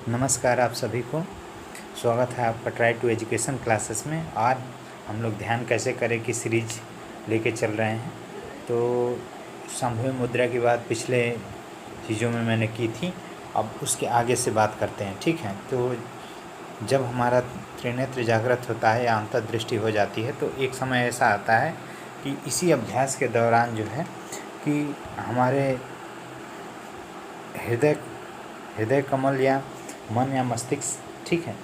नमस्कार आप सभी को। स्वागत है आपका ट्राई टू एजुकेशन क्लासेस में। आज हम लोग ध्यान कैसे करें की सीरीज लेके चल रहे हैं। तो सामूहिक मुद्रा की बात पिछले चीज़ों में मैंने की थी, अब उसके आगे से बात करते हैं, ठीक है। तो जब हमारा त्रिनेत्र जागृत होता है या अंतर्दृष्टि हो जाती है तो एक समय ऐसा आता है कि इसी अभ्यास के दौरान जो है कि हमारे हृदय कमल या मन या मस्तिष्क, ठीक है,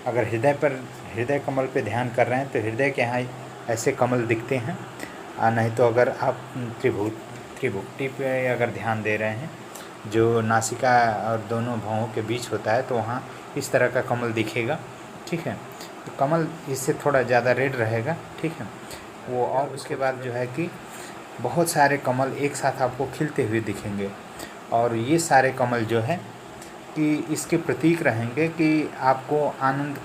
अगर हृदय कमल पे ध्यान कर रहे हैं तो हृदय के यहाँ ऐसे कमल दिखते हैं। नहीं तो अगर आप त्रिभुक्ति पे अगर ध्यान दे रहे हैं जो नासिका और दोनों भौहों के बीच होता है तो वहाँ इस तरह का कमल दिखेगा, ठीक है। तो कमल इससे थोड़ा ज़्यादा रेड रहेगा, ठीक है वो। और उसके बाद जो है कि बहुत सारे कमल एक साथ आपको खिलते हुए दिखेंगे और ये सारे कमल जो है कि इसके प्रतीक रहेंगे कि आपको आनंद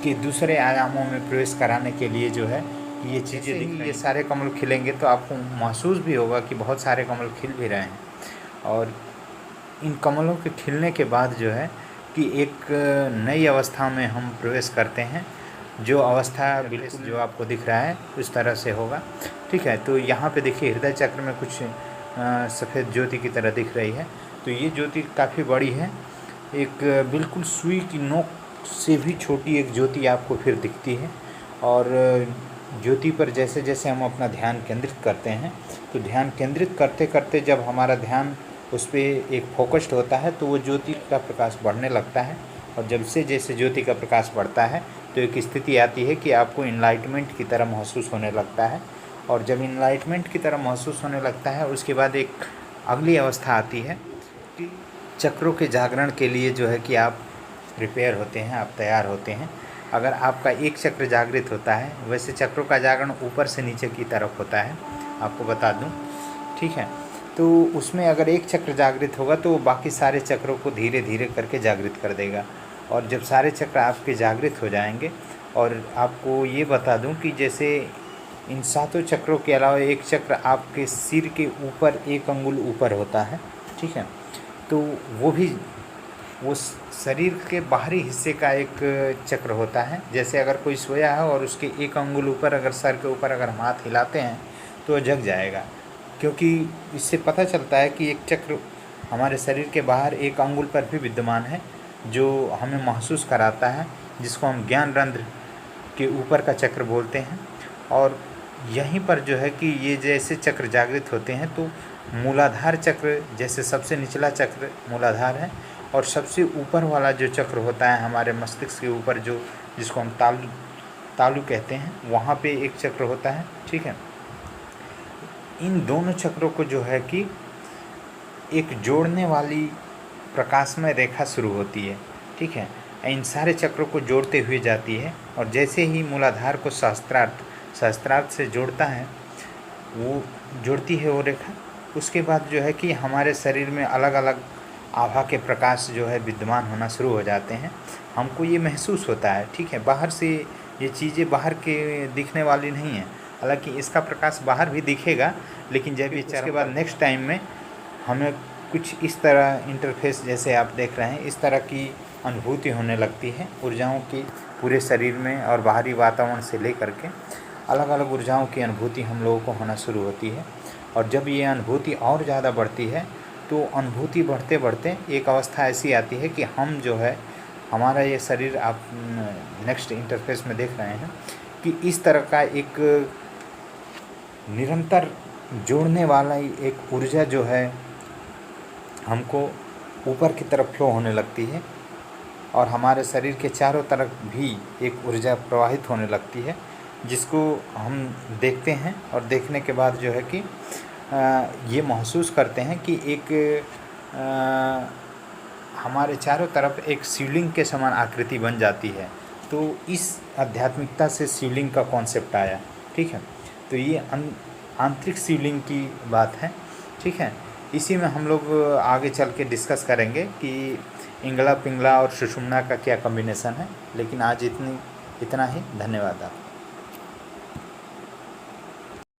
के दूसरे आयामों में प्रवेश कराने के लिए जो है कि ये चीज़ें दिख रही हैं। ये सारे कमल खिलेंगे तो आपको महसूस भी होगा कि बहुत सारे कमल खिल भी रहे हैं। और इन कमलों के खिलने के बाद जो है कि एक नई अवस्था में हम प्रवेश करते हैं, जो अवस्था बिल्कुल जो आपको दिख रहा है उस तरह से होगा, ठीक है। तो यहाँ पे देखिए हृदय चक्र में कुछ सफ़ेद ज्योति की तरह दिख रही है। तो ये ज्योति काफ़ी बड़ी है, एक बिल्कुल सुई की नोक से भी छोटी एक ज्योति आपको फिर दिखती है। और ज्योति पर जैसे जैसे हम अपना ध्यान केंद्रित करते हैं तो ध्यान केंद्रित करते करते जब हमारा ध्यान उस पर एक फोकस्ड होता है तो वो ज्योति का प्रकाश बढ़ने लगता है। और जब से जैसे ज्योति का प्रकाश बढ़ता है तो एक स्थिति आती है कि आपको इनलाइटमेंट की तरह महसूस होने लगता है। और जब इनलाइटमेंट की तरह महसूस होने लगता है उसके बाद एक अगली अवस्था आती है कि चक्रों के जागरण के लिए जो है कि आप प्रिपेयर होते हैं, आप तैयार होते हैं। अगर आपका एक चक्र जागृत होता है, वैसे चक्रों का जागरण ऊपर से नीचे की तरफ होता है, आपको बता दूं, ठीक है। तो उसमें अगर एक चक्र जागृत होगा तो बाकी सारे चक्रों को धीरे धीरे करके जागृत कर देगा। और जब सारे चक्र आपके जागृत हो जाएंगे, और आपको ये बता दूं कि जैसे इन सातों चक्रों के अलावा एक चक्र आपके सिर के ऊपर 1 अंगुल ऊपर होता है, ठीक है। तो वो शरीर के बाहरी हिस्से का एक चक्र होता है। जैसे अगर कोई सोया है और उसके 1 अंगुल ऊपर अगर सर के ऊपर अगर हम हाथ हिलाते हैं तो वो जग जाएगा, क्योंकि इससे पता चलता है कि एक चक्र हमारे शरीर के बाहर 1 अंगुल पर भी विद्यमान है जो हमें महसूस कराता है, जिसको हम ज्ञान रंध्र के ऊपर का चक्र बोलते हैं। और यहीं पर जो है कि ये जैसे चक्र जागृत होते हैं तो मूलाधार चक्र, जैसे सबसे निचला चक्र मूलाधार है और सबसे ऊपर वाला जो चक्र होता है हमारे मस्तिष्क के ऊपर, जो जिसको हम तालु कहते हैं, वहाँ पे एक चक्र होता है, ठीक है। इन दोनों चक्रों को जो है कि एक जोड़ने वाली प्रकाशमय रेखा शुरू होती है, ठीक है। इन सारे चक्रों को जोड़ते हुए जाती है और जैसे ही मूलाधार को सहस्त्रार्थ से जोड़ता है, वो जोड़ती है वो रेखा, उसके बाद जो है कि हमारे शरीर में अलग अलग आभा के प्रकाश जो है विद्यमान होना शुरू हो जाते हैं। हमको ये महसूस होता है, ठीक है। बाहर से ये चीज़ें बाहर के दिखने वाली नहीं है, हालांकि इसका प्रकाश बाहर भी दिखेगा, लेकिन जब ये उसके बाद नेक्स्ट टाइम में हमें कुछ इस तरह इंटरफेस जैसे आप देख रहे हैं इस तरह की अनुभूति होने लगती है ऊर्जाओं की पूरे शरीर में। और बाहरी वातावरण से लेकर के अलग अलग ऊर्जाओं की अनुभूति हम लोगों को होना शुरू होती है। और जब ये अनुभूति और ज़्यादा बढ़ती है तो अनुभूति बढ़ते बढ़ते एक अवस्था ऐसी आती है कि हम जो है हमारा ये शरीर, आप नेक्स्ट इंटरफेस में देख रहे हैं कि इस तरह का एक निरंतर जोड़ने वाला एक ऊर्जा जो है हमको ऊपर की तरफ फ्लो होने लगती है और हमारे शरीर के चारों तरफ भी एक ऊर्जा प्रवाहित होने लगती है, जिसको हम देखते हैं। और देखने के बाद जो है कि ये महसूस करते हैं कि एक हमारे चारों तरफ एक शिवलिंग के समान आकृति बन जाती है। तो इस आध्यात्मिकता से शिवलिंग का कॉन्सेप्ट आया, ठीक है। तो ये आंतरिक शिवलिंग की बात है, ठीक है। इसी में हम लोग आगे चल के डिस्कस करेंगे कि इंगला पिंगला और सुषुम्ना का क्या कॉम्बिनेशन है। लेकिन आज इतना ही। धन्यवाद आप।